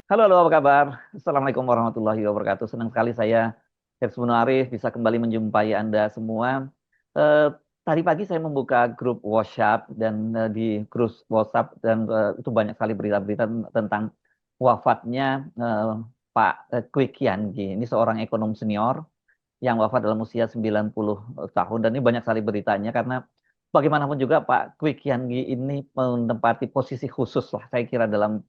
Halo, halo, apa kabar? Assalamualaikum warahmatullahi wabarakatuh. Senang sekali saya, Hifz Arif, bisa kembali menjumpai Anda semua. Eh, Tadi pagi saya membuka grup WhatsApp dan di grup WhatsApp dan itu banyak sekali berita-berita tentang wafatnya Pak Kwik Kian Gi. Ini seorang ekonom senior yang wafat dalam usia 90 tahun dan ini banyak sekali beritanya karena bagaimanapun juga Pak Kwik Kian Gi ini menempati posisi khusus lah saya kira dalam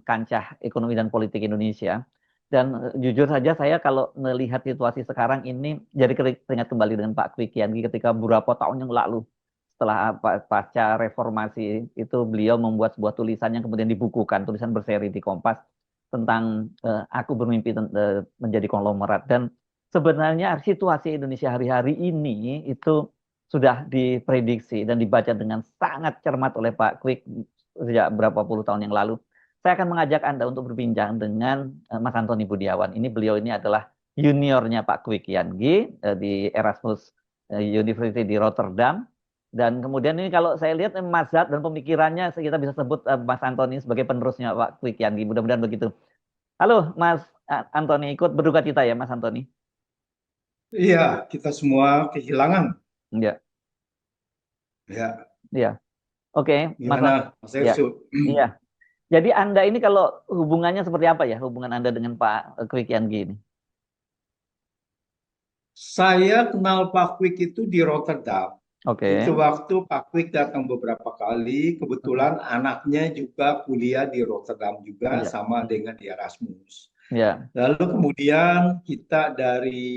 kancah ekonomi dan politik Indonesia. Dan jujur saja saya kalau melihat situasi sekarang ini jadi teringat kembali dengan Pak Kwik Kian Gi ketika beberapa tahun yang lalu setelah pasca reformasi itu beliau membuat sebuah tulisan yang kemudian dibukukan, tulisan berseri di Kompas tentang aku bermimpi menjadi konglomerat. Dan sebenarnya situasi Indonesia hari-hari ini itu sudah diprediksi dan dibaca dengan sangat cermat oleh Pak Kwik sejak berapa puluh tahun yang lalu. Saya akan mengajak Anda untuk berbincang dengan Mas Antoni Budiawan. Beliau ini adalah juniornya Pak Kwik Kiangi di Erasmus University di Rotterdam. Dan kemudian ini kalau saya lihat mazhab dan pemikirannya kita bisa sebut Mas Antoni sebagai penerusnya Pak Kwik Kiangi. Mudah-mudahan begitu. Halo Mas Antoni, ikut berduka cita ya Mas Antoni. Iya, kita semua kehilangan. Ya, Ya, ya. Oke, Mas gimana, Antoni. Mas Ya, Ersu? iya. Jadi Anda ini kalau hubungannya seperti apa ya hubungan Anda dengan Pak Kwik Kiangi ini? Saya kenal Pak Kwik itu di Rotterdam. Oke. Itu waktu Pak Kwik datang beberapa kali, Mhm. kebetulan anaknya juga kuliah di Rotterdam juga Iya. sama Mhm. dengan di Erasmus. Ya. Lalu kemudian kita dari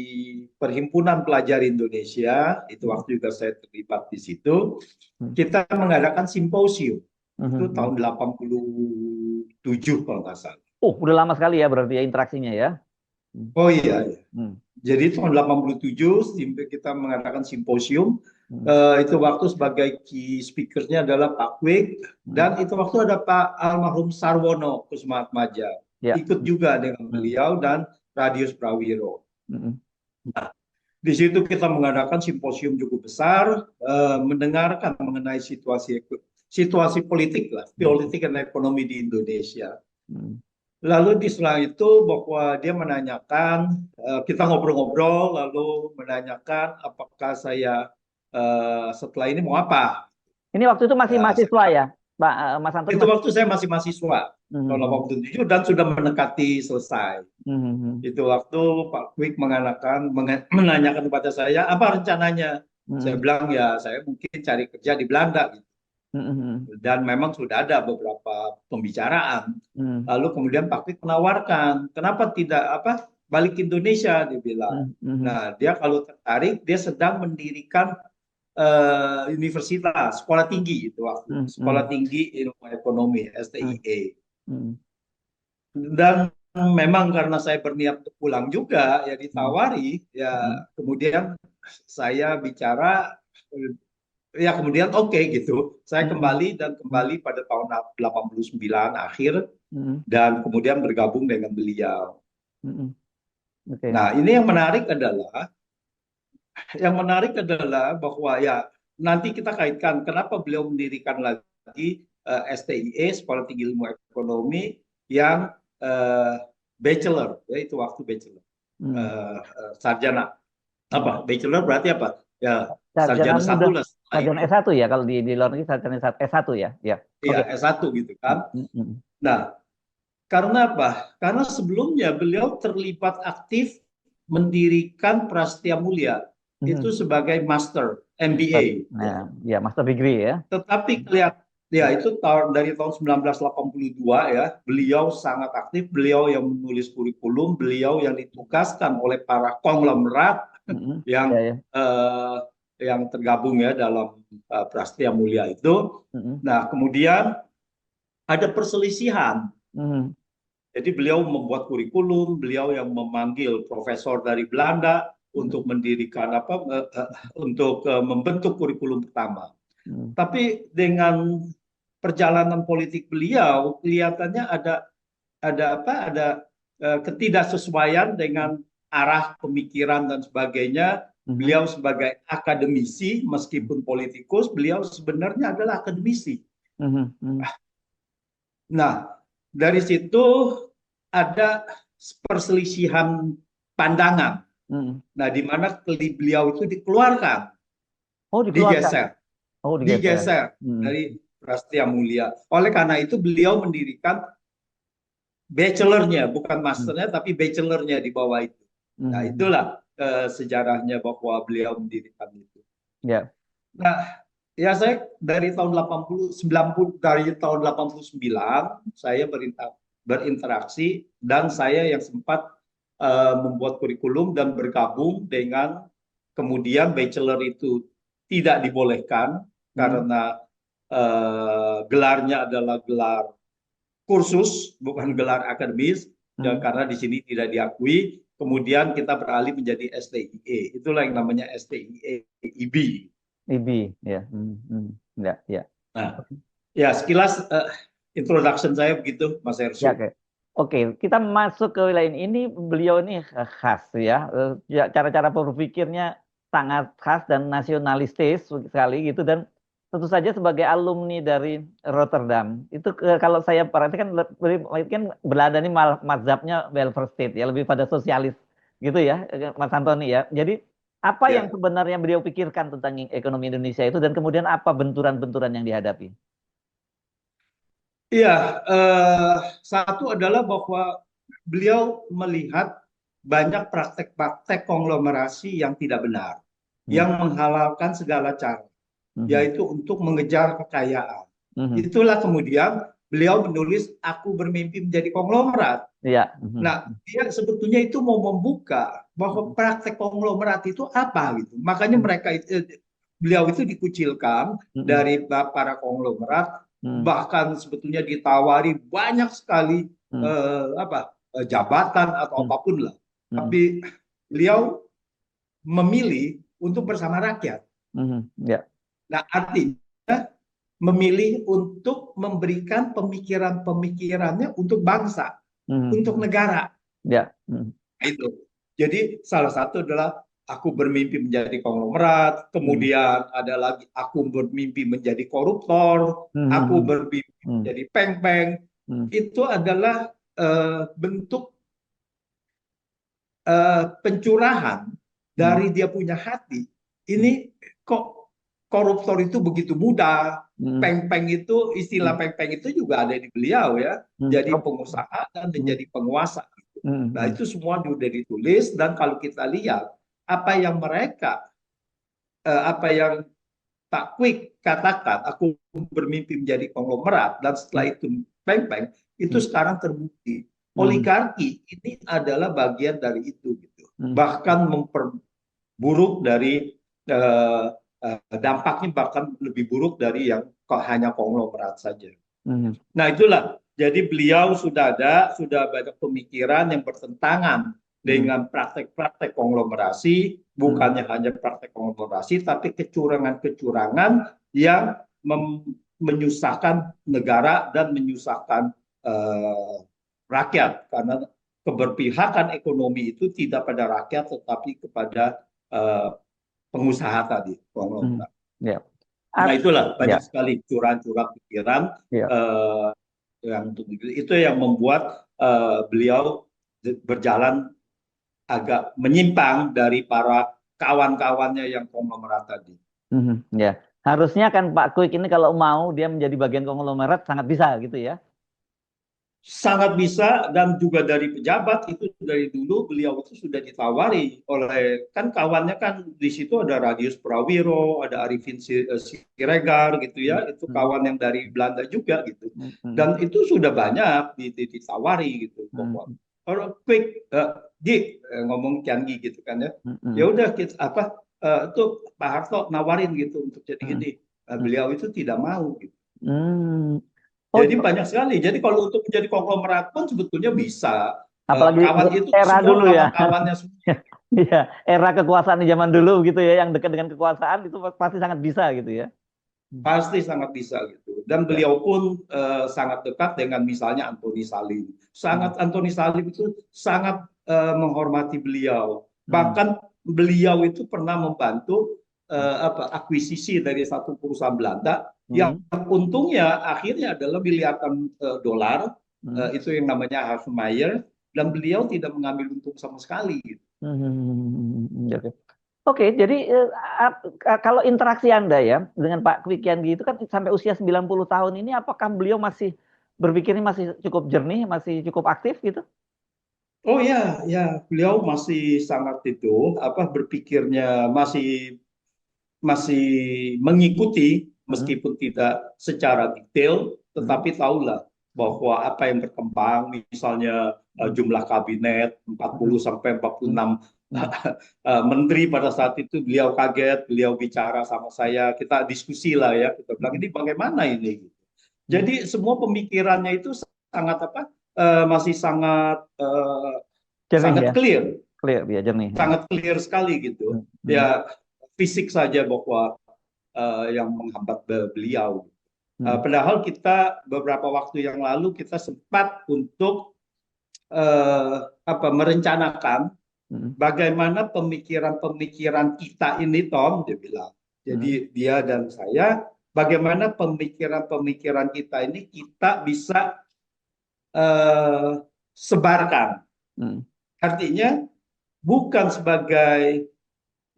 Perhimpunan Pelajar Indonesia, itu Mhm. waktu juga saya terlibat di situ, Mhm. kita mengadakan simposium. Itu Mhm. tahun 87 kalau nggak salah. Udah lama sekali ya berarti ya interaksinya ya. Mhm. Oh iya, iya. Mhm. Jadi tahun 87 kita mengadakan simposium. Mhm. Itu waktu sebagai key speaker-nya adalah Pak Kwik Mhm. dan itu waktu ada Pak almarhum Sarwono Kusmatmaja. Ya. Ikut juga dengan Mhm. beliau dan Radius Prawiro. Mhm. Nah, di situ kita mengadakan simposium cukup besar, mendengarkan mengenai situasi politik lah, Mhm. politik dan ekonomi di Indonesia. Mhm. Lalu di setelah itu bahwa dia menanyakan, kita ngobrol-ngobrol, lalu menanyakan apakah saya setelah ini mau apa. Ini waktu itu masih Ya, saya mahasiswa bilang, ya, Pak Mas Antoni itu masih. waktu saya masih mahasiswa, tahun Mhm. 87 dan sudah mendekati selesai. Mhm. Itu waktu Pak Kwik menanyakan kepada saya, apa rencananya? Saya Mhm. bilang, ya saya mungkin cari kerja di Belanda. Mhm. Dan memang sudah ada beberapa pembicaraan. Mhm. Lalu kemudian Pak Kwik menawarkan, kenapa tidak balik ke Indonesia, dia bilang. Mhm. Mhm. Nah, dia kalau tertarik, dia sedang mendirikan universitas, sekolah tinggi itu waktu, Mhm. sekolah Mhm. tinggi ilmu ekonomi Mhm. STIE. Mhm. Dan memang karena saya berniat untuk pulang juga, ya Mhm. ditawari, ya Mhm. kemudian saya bicara, ya kemudian oke gitu. Saya Mhm. kembali dan Mhm. kembali pada tahun 89 akhir Mhm. dan kemudian bergabung dengan beliau. Mhm. Oke. Nah, ini yang menarik adalah bahwa ya nanti kita kaitkan kenapa beliau mendirikan lagi STIE, Sekolah Tinggi Ilmu Ekonomi yang eh, bachelor, ya itu waktu bachelor, Mhm. sarjana. Mhm. Apa? Bachelor berarti apa? Ya, Sarjana sarjana ini satu udah lah setelah sarjana itu. S1 ya kalau di luar negeri sarjana S1 ya. Ya. Iya, Oke. S1 gitu kan. Mhm. Mhm. Nah, karena apa? Karena sebelumnya beliau terlibat aktif mendirikan Prasetya Mulia itu Mhm. sebagai master MBA. Ya. Nah, ya master degree ya. Tetapi kelihatan ya itu dari tahun 1982 ya, beliau sangat aktif, beliau yang menulis kurikulum, beliau yang ditugaskan oleh para konglomerat Mhm. Ya, yang ya. eh, yang tergabung ya dalam Prasetya Mulia itu. Mhm. Nah, kemudian ada perselisihan. Mhm. Jadi beliau membuat kurikulum, beliau yang memanggil profesor dari Belanda Mhm. untuk mendirikan untuk membentuk kurikulum pertama. Mhm. Tapi dengan perjalanan politik beliau kelihatannya ada ketidaksesuaian dengan arah pemikiran dan sebagainya. Mhm. Beliau sebagai akademisi meskipun politikus, beliau sebenarnya adalah akademisi. Mhm. Mhm. Nah, dari situ ada perselisihan pandangan. Hmm. Nah, di mana beliau itu dikeluarkan, Oh, dikeluarkan. digeser, Oh, digeser. digeser Hmm. dari Prastya Mulia. Oleh karena itu beliau mendirikan bachelornya, bukan Hmm. masternya, tapi bachelornya di bawah itu. Nah, Hmm. itulah sejarahnya bahwa beliau mendirikan itu. Ya. Nah, ya saya dari tahun 80, 90, dari tahun 89 saya berinteraksi dan saya yang sempat membuat kurikulum dan bergabung dengan kemudian bachelor itu tidak dibolehkan Hmm. karena gelarnya adalah gelar kursus, bukan Hmm. gelar akademis, ya, Hmm. karena di sini tidak diakui. Kemudian kita beralih menjadi STIE, itulah yang namanya STIE IB. IB, ya. Hmm. Hmm. Ya, ya. Nah, ya sekilas introduction saya begitu, Mas Ya, Ersu. oke. Oke, kita masuk ke wilayah ini. Beliau ini khas ya. Ya, cara-cara berpikirnya sangat khas dan nasionalistis sekali gitu. Dan tentu saja sebagai alumni dari Rotterdam, itu kalau saya perhatikan kan Belanda ini mazhabnya welfare state ya, lebih pada sosialis gitu ya, Mas Antoni ya. Jadi apa yang Ya, sebenarnya beliau pikirkan tentang ekonomi Indonesia itu dan kemudian apa benturan-benturan yang dihadapi? iya, satu adalah bahwa beliau melihat banyak praktek-praktek konglomerasi yang tidak benar, Hmm. yang menghalalkan segala cara, Mhm. yaitu untuk mengejar kekayaan. Mhm. Itulah kemudian beliau menulis "Aku bermimpi menjadi konglomerat". Iya. Mhm. Nah, dia sebetulnya itu mau membuka bahwa Mhm. praktek konglomerat itu apa gitu. Makanya Mhm. beliau itu dikucilkan Mhm. dari para konglomerat, Mhm. bahkan sebetulnya ditawari banyak sekali Mhm. jabatan atau Mhm. apapun lah. Mhm. Tapi beliau memilih untuk bersama rakyat. Mhm. Ya. Nah, artinya memilih untuk memberikan pemikiran-pemikirannya untuk bangsa, untuk Mhm. negara. Ya. Mhm. Itu. Jadi salah satu adalah aku bermimpi menjadi konglomerat, Mhm. kemudian ada lagi aku bermimpi menjadi koruptor, aku Mhm. bermimpi Mhm. menjadi peng-peng. Mhm. Itu adalah bentuk pencurahan Mhm. dari dia punya hati. Ini kok koruptor itu begitu mudah, Mhm. peng-peng itu, istilah Mhm. peng-peng itu juga ada di beliau ya, Mhm. jadi pengusaha dan Mhm. menjadi penguasa. Nah, Mhm. itu semua sudah ditulis dan kalau kita lihat apa yang apa yang Pak Quick katakan, aku bermimpi menjadi konglomerat dan setelah itu peng-peng, itu Mhm. sekarang terbukti. Mhm. Oligarki ini adalah bagian dari itu gitu. Mhm. Bahkan memperburuk dari dampaknya bahkan lebih buruk dari yang hanya konglomerat saja. Mhm. Nah, itulah. Jadi beliau sudah banyak pemikiran yang bertentangan Mhm. dengan praktek-praktek konglomerasi, Mhm. bukannya hanya praktek konglomerasi, tapi kecurangan-kecurangan yang menyusahkan negara dan menyusahkan eh, rakyat. Karena keberpihakan ekonomi itu tidak pada rakyat, tetapi kepada eh, pengusaha tadi, Mhm. konglomerat. Ya. Nah, itulah banyak Ya. sekali curang-curang pikiran Ya. eh, yang untuk itu yang membuat beliau berjalan agak menyimpang dari para kawan-kawannya yang konglomerat tadi. Mhm. Ya. Harusnya kan Pak Quick ini kalau mau dia menjadi bagian konglomerat sangat bisa gitu ya. Sangat bisa dan juga dari pejabat itu dari dulu beliau itu sudah ditawari oleh kan kawannya kan di situ ada Radius Prawiro, ada Arifin Siregar gitu ya, itu Mhm. kawan yang dari Belanda juga gitu. Mhm. Dan itu sudah banyak ditawari gitu bahwa Mhm. orang quick ngomong Tiangi gitu kan ya. Ya Mhm. udah kita itu Pak Harto nawarin gitu untuk jadi Mhm. gini. Mhm. Beliau itu tidak mau gitu. Hmm. Oh, Jadi banyak sekali. Jadi kalau untuk menjadi konglomerat pun sebetulnya bisa. apalagi Kawan itu era semua dulu ya. kawan-kawannya semua Iya, era kekuasaan di zaman dulu gitu ya, yang dekat dengan kekuasaan itu pasti sangat bisa gitu ya. Hmm. pasti sangat bisa gitu. Dan Ya. beliau pun sangat dekat dengan misalnya Antoni Salim. Hmm. Antoni Salim itu sangat menghormati beliau. Hmm. Bahkan beliau itu pernah membantu akuisisi dari satu perusahaan Belanda yang Hmm. untungnya akhirnya adalah miliaran dolar. Hmm. itu yang namanya Hafmaier, dan beliau tidak mengambil untung sama sekali gitu. Oke. Oke, jadi kalau interaksi Anda ya dengan Pak Kwi Kian Gi itu kan sampai usia 90 tahun ini, apakah beliau masih berpikirnya masih cukup jernih, masih cukup aktif gitu? Oh ya, ya, beliau masih sangat itu apa berpikirnya masih masih mengikuti Hmm. meskipun tidak secara detail, Hmm. tetapi tahulah bahwa apa yang berkembang, misalnya Hmm. jumlah kabinet 40 Hmm. sampai Hmm. 46 Hmm. menteri pada saat itu, beliau kaget, beliau bicara sama saya, kita diskusi lah ya, kita bilang Hmm. ini bagaimana ini. Hmm. Jadi semua pemikirannya itu sangat apa masih sangat Jernih sangat ya, clear, clear ya, jernih ya. sangat clear sekali gitu. Hmm. Hmm. Ya fisik saja bahwa yang menghambat beliau. Hmm. Padahal kita beberapa waktu yang lalu kita sempat untuk merencanakan Hmm. bagaimana pemikiran-pemikiran kita ini, Tom, dia bilang. Hmm. Jadi dia dan saya, bagaimana pemikiran-pemikiran kita ini kita bisa eh, sebarkan. Hmm. Artinya bukan sebagai,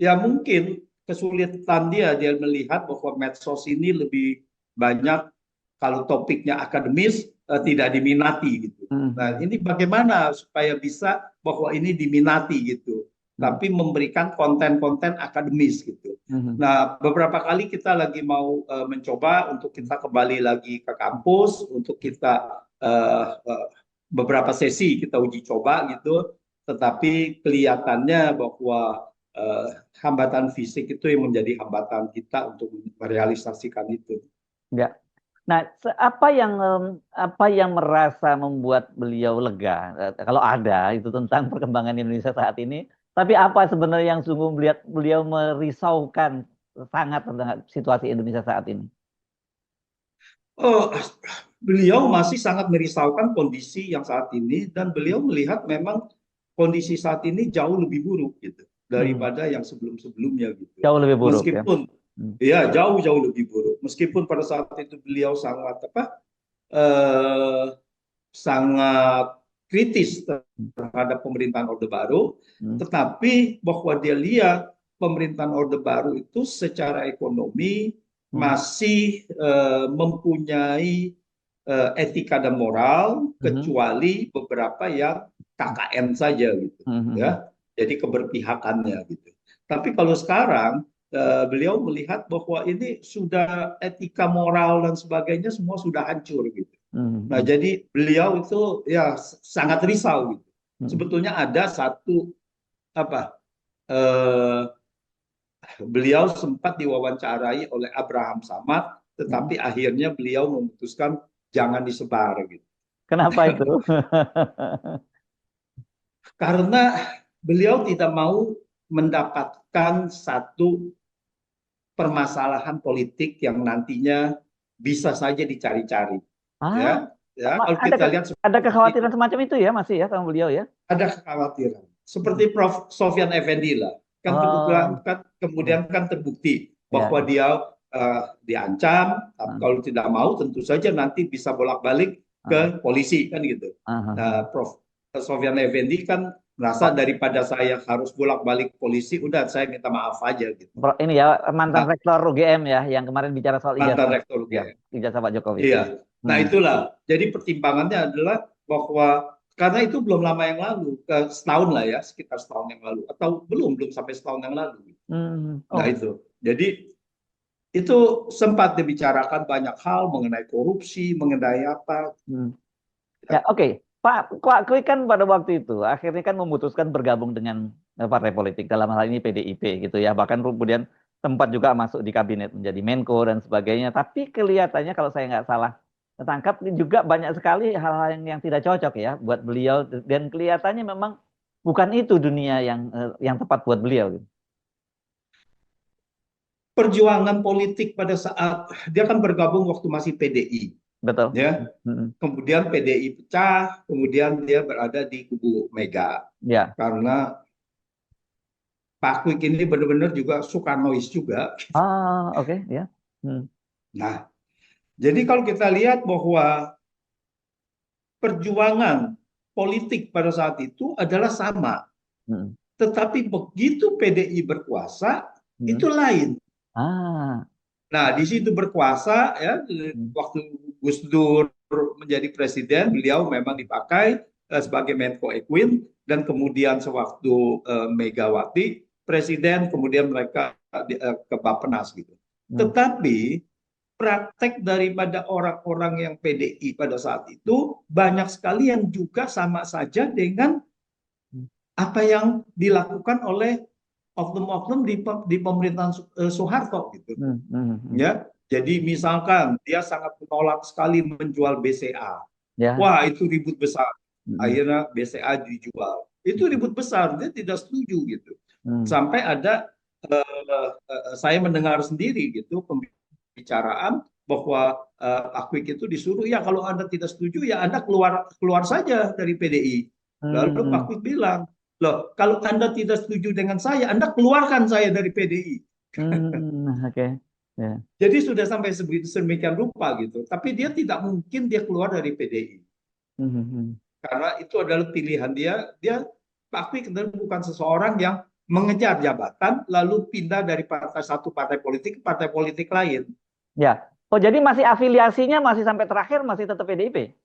ya mungkin kesulitan dia melihat bahwa medsos ini lebih banyak kalau topiknya akademis tidak diminati gitu. Nah, Hmm. ini bagaimana supaya bisa bahwa ini diminati gitu, Hmm. tapi memberikan konten-konten akademis gitu. Hmm. Nah, beberapa kali kita lagi mau mencoba untuk kita kembali lagi ke kampus untuk kita beberapa sesi kita uji coba gitu, tetapi kelihatannya bahwa eh, hambatan fisik itu yang menjadi hambatan kita untuk merealisasikan itu. Ya. Nah, apa yang merasa membuat beliau lega? Kalau ada itu tentang perkembangan Indonesia saat ini, tapi apa sebenarnya yang sungguh melihat beliau merisaukan sangat tentang situasi Indonesia saat ini? Oh, beliau masih sangat merisaukan kondisi yang saat ini dan beliau melihat memang kondisi saat ini jauh lebih buruk gitu Hmm. daripada yang sebelum-sebelumnya gitu. Jauh lebih buruk ya. Meskipun Hmm. ya jauh-jauh lebih buruk. Meskipun pada saat itu beliau sangat eh, sangat kritis terhadap pemerintahan Orde Baru, Hmm. tetapi bahwa dia lihat pemerintahan Orde Baru itu secara ekonomi Hmm. masih mempunyai etika dan moral, Hmm. kecuali beberapa yang KKN saja gitu, Hmm. Hmm. ya. Jadi keberpihakannya gitu. Tapi kalau sekarang beliau melihat bahwa ini sudah etika moral dan sebagainya semua sudah hancur gitu. Hmm. Nah, Hmm. jadi beliau itu ya sangat risau gitu. Hmm. Sebetulnya ada satu apa eh, beliau sempat diwawancarai oleh Abraham Samad, Hmm. tetapi akhirnya beliau memutuskan jangan disebar gitu. Kenapa itu? Karena beliau tidak mau mendapatkan satu permasalahan politik yang nantinya bisa saja dicari-cari. Ah, Ya, ya kalau kita lihat ada seperti itu, kekhawatiran semacam itu ya masih ya sama beliau ya? ada kekhawatiran. Hmm. Seperti Prof. Sofyan Effendi lah. Kan Oh, kemudian kan terbukti ya. bahwa dia diancam, Ah, kalau tidak mau tentu saja nanti bisa bolak-balik ah, ke polisi kan gitu. ah, ah. Nah, Prof. Sofyan Effendi kan merasa Oh, daripada saya harus bolak-balik polisi, udah saya minta maaf aja gitu. ini ya mantan Nah, rektor UGM ya yang kemarin bicara soal mantan ijazah rektor ya, UGM. ijazah Pak Jokowi. Iya. Nah, Hmm. itulah. Jadi pertimbangannya adalah bahwa karena itu belum lama yang lalu, setahun lah ya, sekitar setahun yang lalu, atau belum sampai setahun yang lalu. Hmm. Nah Oh. itu. Jadi itu sempat dibicarakan banyak hal mengenai korupsi, mengenai apa. Hmm. Ya, Ya. oke. Pak Kwi kan pada waktu itu akhirnya kan memutuskan bergabung dengan partai politik dalam hal ini PDIP gitu ya. Bahkan kemudian sempat juga masuk di kabinet menjadi Menko dan sebagainya. Tapi kelihatannya kalau saya nggak salah tangkap juga banyak sekali hal-hal yang tidak cocok ya buat beliau dan kelihatannya memang bukan itu dunia yang tepat buat beliau gitu. Perjuangan politik pada saat dia kan bergabung waktu masih PDI, Betul. ya. Hmm. Kemudian PDI pecah, kemudian dia berada di kubu Mega Ya. karena Pak Kwik ini benar-benar juga suka noise juga. Ah, oke ya. Hmm. Nah, jadi kalau kita lihat bahwa perjuangan politik pada saat itu adalah sama. Hmm. Tetapi begitu PDI berkuasa, Hmm. itu lain. Ah. Nah, di situ berkuasa ya, Hmm. waktu Gus Dur menjadi presiden, beliau memang dipakai sebagai Menko Equin, dan kemudian sewaktu Megawati presiden, kemudian mereka ke Bappenas gitu. Hmm. Tetapi praktek daripada orang-orang yang PDI pada saat itu banyak sekali yang juga sama saja dengan Hmm. apa yang dilakukan oleh oknum-oknum di pemerintahan Soeharto gitu. Hmm. Hmm. Hmm. Ya, jadi misalkan dia sangat menolak sekali menjual BCA. Ya. Wah, itu ribut besar. Hmm. Akhirnya BCA dijual. Itu ribut besar, dia tidak setuju gitu. Hmm. Sampai ada saya mendengar sendiri gitu pembicaraan bahwa Pak Kwik itu disuruh, ya kalau Anda tidak setuju ya Anda keluar keluar saja dari PDI. Lalu Pak Hmm. Kwik bilang, loh kalau Anda tidak setuju dengan saya, Anda keluarkan saya dari PDI. Hmm. Oke. Ya. Jadi sudah sampai sedemikian rupa gitu. Tapi dia tidak mungkin dia keluar dari PDI. Hmm. Hmm. Karena itu adalah pilihan dia. Dia Pak Kwik bukan seseorang yang mengejar jabatan lalu pindah dari partai satu partai politik ke partai politik lain. Ya. Oh, jadi masih afiliasinya masih sampai terakhir masih tetap PDIP?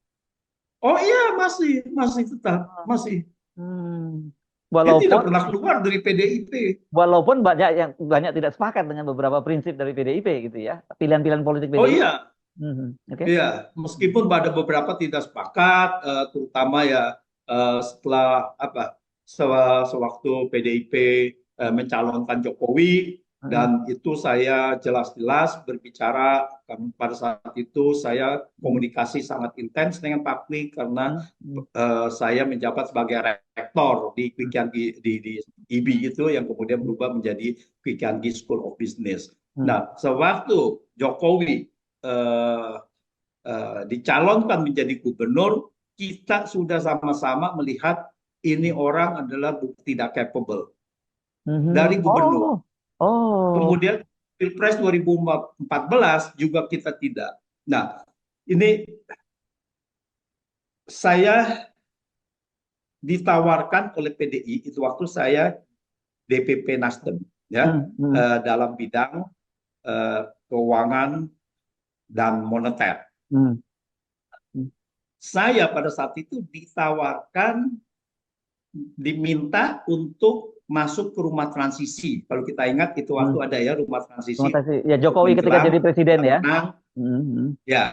Oh iya, masih masih tetap masih. Hmm. Dia tidak Walaupun pernah keluar dari PDIP. walaupun banyak tidak sepakat dengan beberapa prinsip dari PDIP gitu ya. Pilihan-pilihan politik Oh PDIP. iya, Hmm. Oke. iya, meskipun ada beberapa tidak sepakat, terutama ya setelah apa, sewaktu PDIP mencalonkan Jokowi, Hmm. dan itu saya jelas-jelas berbicara, pada saat itu saya Hmm. komunikasi sangat intens dengan Pak Kwik karena Hmm. Hmm. saya menjabat sebagai rektor di Hmm. di IB itu yang kemudian berubah menjadi Kwik Kiangi School of Business. Hmm. Nah, sewaktu Jokowi eh, dicalonkan menjadi gubernur, kita sudah sama-sama melihat ini orang adalah tidak capable Hmm. dari gubernur. Oh. Oh. Kemudian Pilpres 2014 juga kita tidak. Nah, ini saya ditawarkan oleh PDI itu waktu saya DPP Nasdem ya, Hmm. Hmm. dalam bidang keuangan dan moneter. Hmm. Hmm. Saya pada saat itu ditawarkan, diminta untuk masuk ke rumah transisi. Kalau kita ingat itu Hmm. waktu ada ya rumah transisi Ya untuk Jokowi ketika jadi menjelang presiden ya. menang, Hmm. ya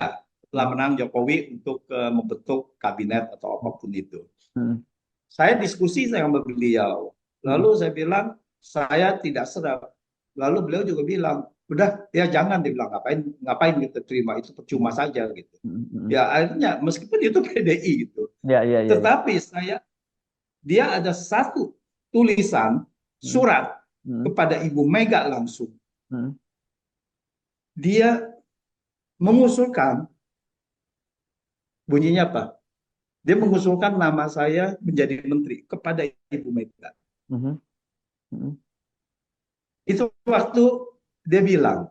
setelah Hmm. menang Jokowi untuk membentuk kabinet atau apapun itu. Hmm. Saya diskusi dengan beliau, Hmm. lalu saya bilang saya tidak serap. Lalu beliau juga bilang, udah ya jangan, dibilang ngapain ngapain kita terima, itu percuma saja gitu. Hmm. Hmm. Ya akhirnya meskipun itu PDI gitu, Ya, ya, ya, ya. tetapi dia ada satu tulisan Hmm. surat Hmm. kepada Ibu Mega langsung. Hmm. Dia mengusulkan, bunyinya apa? Dia mengusulkan nama saya menjadi menteri kepada Ibu Mega. Hmm. Hmm. Itu waktu dia bilang,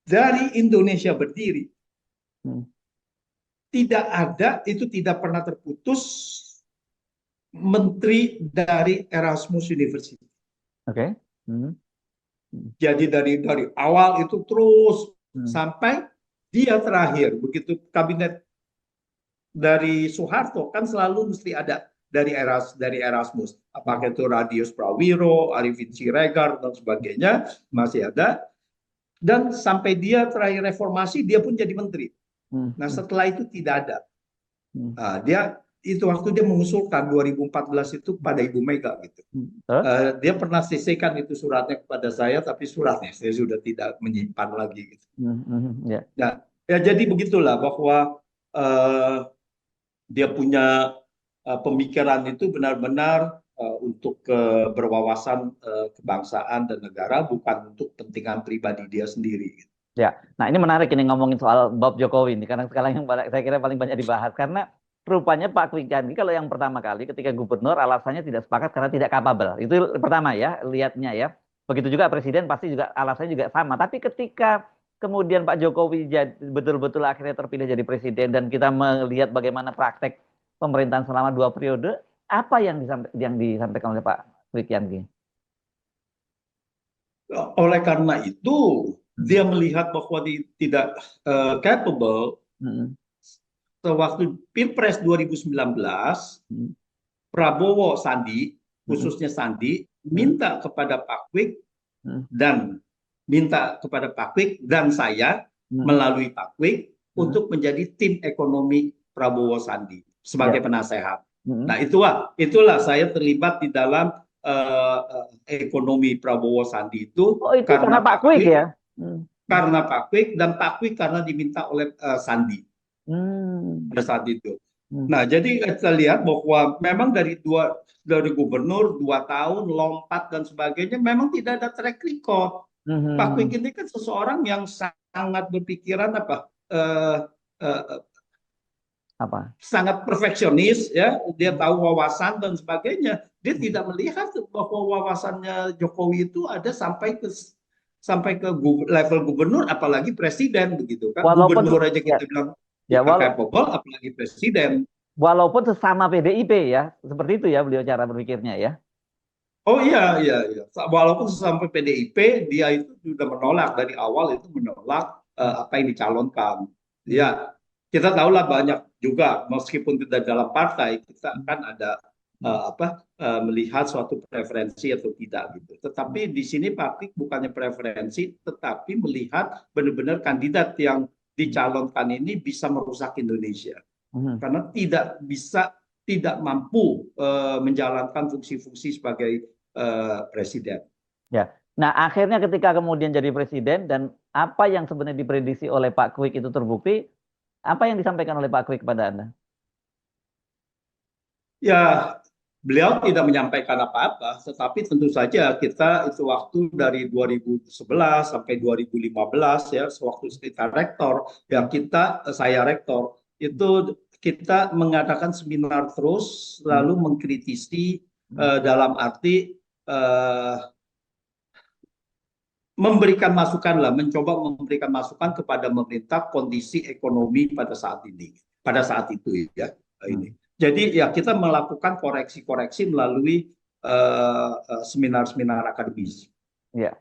dari Indonesia berdiri, Hmm. tidak ada, itu tidak pernah terputus menteri dari Erasmus University. Oke. Hmm. Hmm. Jadi dari awal itu terus Hmm. sampai dia terakhir, begitu kabinet dari Soeharto kan selalu mesti ada dari Erasmus. Apakah itu Radius Prawiro, Arifin Siregar dan sebagainya masih ada. Dan sampai dia terakhir reformasi dia pun jadi menteri. Hmm. Nah Hmm. setelah itu tidak ada. Hmm. Nah, dia itu waktu dia mengusulkan 2014 itu pada Ibu Mega gitu. Hmm. Terus? Dia pernah sisihkan itu suratnya kepada saya, tapi suratnya saya sudah tidak menyimpan lagi gitu. Hmm. Hmm. Ya. Nah, ya jadi begitulah bahwa uh, dia punya pemikiran itu benar-benar untuk berwawasan kebangsaan dan negara, bukan untuk kepentingan pribadi dia sendiri. Ya, nah ini menarik ini ngomongin soal Bob Jokowi ini karena sekarang yang saya kira paling banyak dibahas karena rupanya Pak Kwik Kiangi kalau yang pertama kali ketika gubernur alasannya tidak sepakat karena tidak kapabel. Itu pertama ya, lihatnya ya. Begitu juga presiden pasti juga alasannya juga sama. Tapi ketika kemudian Pak Jokowi betul-betul akhirnya terpilih jadi presiden dan kita melihat bagaimana praktek pemerintahan selama 2 periode, apa yang disampaikan oleh Pak Kwi Kian? Oleh karena itu, Hmm. dia melihat bahwa dia tidak capable. Hmm. Waktu Pilpres 2019, Hmm. Prabowo Sandi, Hmm. khususnya Sandi, Hmm. minta kepada Pak Kwik Hmm. dan saya Hmm. melalui Pak Kwik Hmm. untuk menjadi tim ekonomi Prabowo Sandi Ya. sebagai penasehat. Hmm. Nah, itulah saya terlibat di dalam ekonomi Prabowo Sandi itu Oh, itu karena Pak Kwik ya? Hmm. Pak Kwik dan Pak Kwik karena diminta oleh Sandi Hmm. pada saat itu. Hmm. Nah, jadi kita lihat bahwa memang dari gubernur 2 tahun lompat dan sebagainya memang tidak ada track record. Pak Hmm. Kwik ini kan seseorang yang sangat berpikiran eh, eh, Apa? sangat perfeksionis, ya, dia Hmm. tahu wawasan dan sebagainya. Dia tidak melihat bahwa wawasannya Jokowi itu ada sampai ke level gubernur, apalagi presiden, begitu kan. Walaupun Gubernur aja ya, kita bilang ya tidak capable, apalagi presiden. walaupun sesama PDIP ya, seperti itu ya beliau cara berpikirnya ya. Oh iya, iya, iya. Walaupun sampai PDIP, dia itu sudah menolak dari awal, itu menolak Hmm. apa yang dicalonkan. Ya, Hmm. kita tahulah banyak juga, meskipun tidak dalam partai, kita Hmm. kan ada melihat suatu preferensi atau tidak gitu. Hmm. Tetapi di sini Pak Pik bukannya preferensi, tetapi melihat benar-benar kandidat yang dicalonkan ini bisa merusak Indonesia Hmm. karena tidak mampu menjalankan fungsi-fungsi sebagai presiden. Ya. Nah, akhirnya ketika kemudian jadi presiden dan apa yang sebenarnya diprediksi oleh Pak Kwik itu terbukti, apa yang disampaikan oleh Pak Kwik kepada Anda? Ya, beliau tidak menyampaikan apa-apa, tetapi tentu saja kita itu waktu dari 2011 sampai 2015 ya, sewaktu kita rektor, ya Hmm. saya rektor, itu kita mengadakan seminar terus, Hmm. lalu mengkritisi Hmm. dalam arti eh, memberikan masukan lah, mencoba memberikan masukan kepada pemerintah kondisi ekonomi pada saat itu ya Hmm. ini. Jadi ya kita melakukan koreksi-koreksi melalui seminar-seminar akademis. Ya.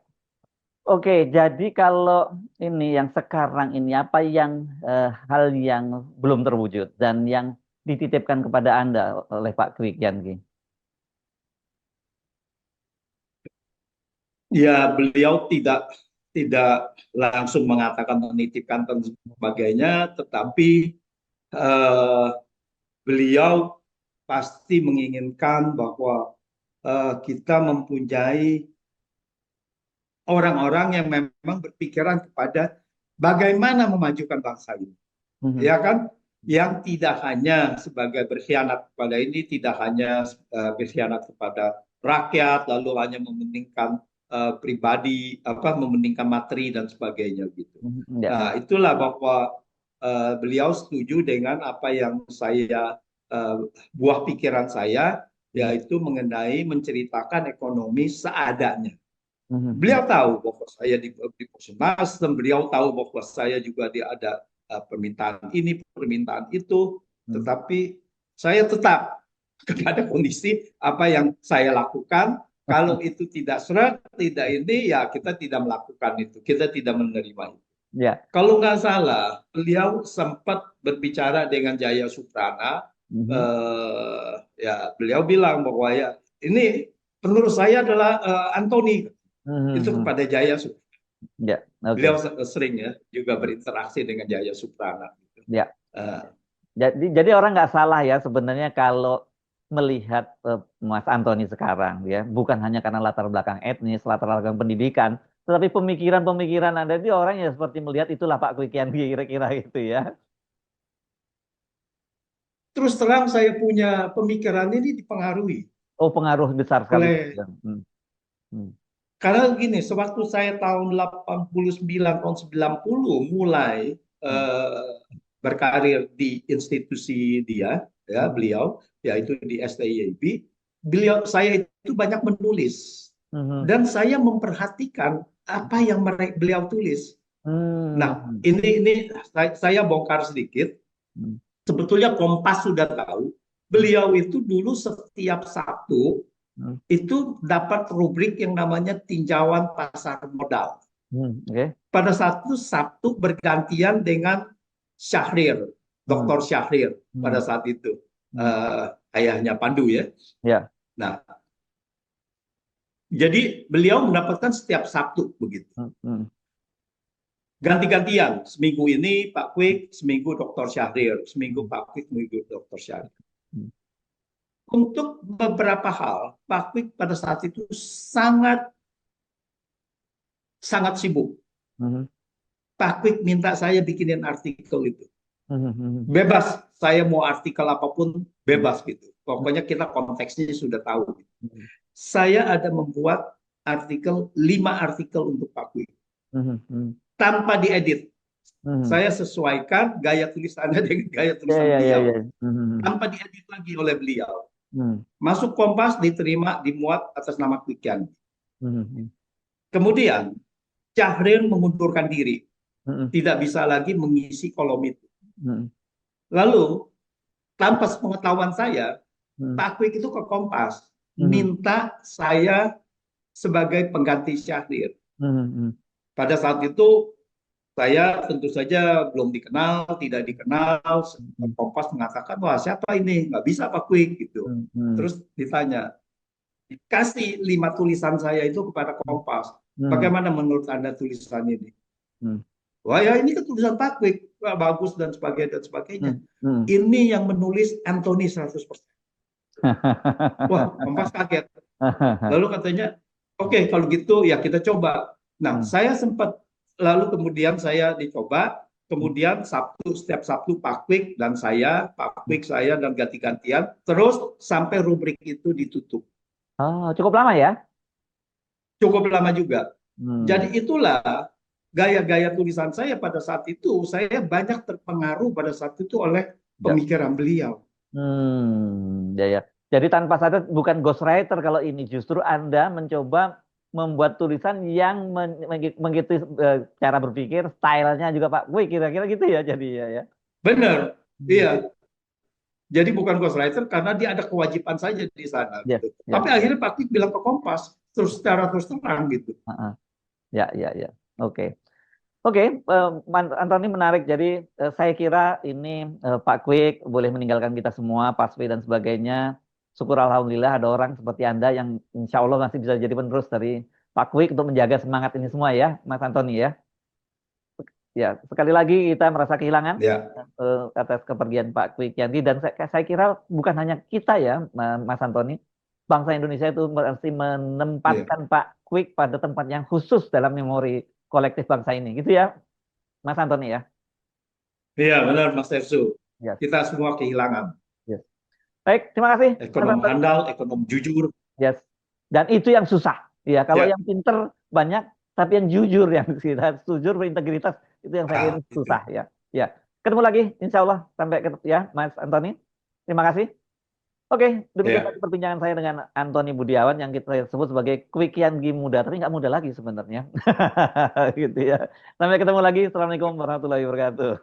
Oke, jadi kalau ini yang sekarang ini apa yang hal yang belum terwujud dan yang dititipkan kepada Anda oleh Pak Kwik Yangi? Ya beliau tidak langsung mengatakan menitipkan dan sebagainya, tetapi eh, beliau pasti menginginkan bahwa kita mempunyai orang-orang yang memang berpikiran kepada bagaimana memajukan bangsa ini, Mhm. ya kan? Yang tidak hanya sebagai berkhianat kepada ini, tidak hanya berkhianat kepada rakyat, lalu hanya mementingkan pribadi, mementingkan materi dan sebagainya gitu. Mhm. Ya. Nah, itulah bahwa beliau setuju dengan apa yang buah pikiran saya, Mhm. yaitu mengenai menceritakan ekonomi seadanya. Mhm. Ya. Beliau tahu bahwa saya di Pos Nasdem, beliau tahu bahwa saya juga ada permintaan ini, permintaan itu, Mhm. tetapi saya tetap kepada kondisi apa yang saya lakukan. Kalau itu tidak seret, tidak ini, ya kita tidak melakukan itu, kita tidak menerima itu. Ya. Kalau nggak salah, beliau sempat berbicara dengan Jaya Suprana. Mhm. Ya, beliau bilang bahwa ya ini menurut saya adalah Anthony, itu Mhm. kepada Jaya Suprana. Ya. Beliau Oke. sering ya juga berinteraksi dengan Jaya Suprana. Ya. Uh, Jadi orang nggak salah ya sebenarnya kalau melihat Mas Antoni sekarang ya, bukan hanya karena latar belakang etnis, latar belakang pendidikan, tetapi pemikiran-pemikiran Anda itu orang yang seperti melihat itulah Pak Kwi Kian kira-kira itu ya. terus terang saya punya pemikiran ini dipengaruhi Oh, pengaruh besar sekali. oleh Hmm. Hmm. karena gini, sewaktu saya tahun 89 tahun 90 mulai Hmm. eh, berkarir di institusi dia, ya Hmm. beliau, yaitu di STIIB, saya itu banyak menulis Hmm. dan saya memperhatikan apa yang beliau tulis. Nah, Hmm. ini saya bongkar sedikit. Hmm. Sebetulnya Kompas sudah tahu, Hmm. beliau itu dulu setiap Sabtu Hmm. itu dapat rubrik yang namanya tinjauan pasar modal. Oke. Pada saat itu Sabtu bergantian dengan Syahrir, Hmm. Dr. Syahrir pada Hmm. saat itu. Hmm. Ayahnya Pandu ya. Ya. Nah, jadi beliau mendapatkan setiap Sabtu begitu. Hmm. Hmm. Ganti-gantian, seminggu ini Pak Kwik, seminggu Dr. Syahrir, seminggu Hmm. Pak Kwik, seminggu Dr. Syahrir. Hmm. Untuk beberapa hal, Pak Kwik pada saat itu sangat sangat sibuk. Hmm. Pak Kwik minta saya bikinin artikel itu. Hmm. Hmm. Bebas, saya mau artikel apapun bebas gitu. Pokoknya kita konteksnya sudah tahu. Hmm. Saya ada membuat artikel, 5 artikel untuk Pak Kwik. Hmm. Hmm. Tanpa diedit. Hmm. Saya sesuaikan gaya tulisannya dengan gaya Ya, tulisan ya, ya, ya. beliau. Hmm. Tanpa diedit lagi oleh beliau. Hmm. Masuk Kompas, diterima, dimuat atas nama Kwikian. Hmm. Kemudian, Syahrir mengundurkan diri. Hmm. Tidak bisa lagi mengisi kolom itu. Hmm. Lalu, tanpa pengetahuan saya, Hmm. Pak Kwik itu ke Kompas. Hmm. Minta saya sebagai pengganti Syahrir. Hmm. Pada saat itu, saya tentu saja belum dikenal, tidak dikenal. Hmm. Kompas mengatakan, wah siapa ini? Nggak bisa Pak Kwik. Gitu. Hmm. Hmm. Terus ditanya, kasih 5 tulisan saya itu kepada Kompas. Hmm. Bagaimana menurut Anda tulisan ini? Hmm. Wah ya ini kan tulisan Pak Kwik, wah, bagus dan sebagainya dan sebagainya. Hmm. Hmm. Ini yang menulis Anthony 100%. Wah, Kompas kaget. Lalu katanya, oke kalau gitu ya kita coba. Nah, Hmm. saya sempat lalu kemudian saya dicoba, kemudian setiap Sabtu Pak Kwik dan saya, Pak Kwik saya dan ganti-gantian, terus sampai rubrik itu ditutup. Oh, cukup lama ya? Cukup lama juga. Hmm. Jadi itulah gaya-gaya tulisan saya pada saat itu, saya banyak terpengaruh pada saat itu oleh Ya. pemikiran beliau. Ya, ya. Jadi tanpa sadar bukan ghostwriter kalau ini justru Anda mencoba membuat tulisan yang mengikuti cara berpikir, stylenya juga Pak Wih, kira-kira gitu ya jadi ya, ya. Benar, Hmm. iya. Jadi bukan ghostwriter karena dia ada kewajiban saja di sana Ya, gitu. ya. Tapi akhirnya Pak Kwik bilang ke Kompas terus secara terus terang gitu. Heeh. Ya, ya, ya. Oke. Oke, Antoni menarik. Jadi saya kira ini Pak Kwik boleh meninggalkan kita semua, Pasfi dan sebagainya. Syukur Alhamdulillah ada orang seperti Anda yang insya Allah masih bisa jadi penerus dari Pak Kwik untuk menjaga semangat ini semua ya, Mas Antoni ya. Ya, sekali lagi kita merasa kehilangan Ya, atas kepergian Pak Kwik Yanti dan saya kira bukan hanya kita ya, Mas Antoni. Bangsa Indonesia itu mesti ya, menempatkan Pak Kwik pada tempat yang khusus dalam memori kolektif bangsa ini, gitu ya, Mas Antoni ya. iya benar Mas Tersu. Yes, Kita semua kehilangan yes. Baik, terima kasih Mas ekonom Antoni. handal, ekonom jujur. Yes. Dan itu yang susah. Ya, kalau Ya, yang pinter banyak, tapi yang jujur yang kita jujur berintegritas itu yang saya kira itu. susah ya. Ya. Ketemu lagi insya Allah sampai ketemu ya Mas Antoni. Terima kasih. Oke, demikian tadi Ya, perbincangan saya dengan Antoni Budiawan yang kita sebut sebagai Quick Yangi muda, tapi nggak muda lagi sebenarnya. Gitu ya. Sampai ketemu lagi. Assalamualaikum warahmatullahi wabarakatuh.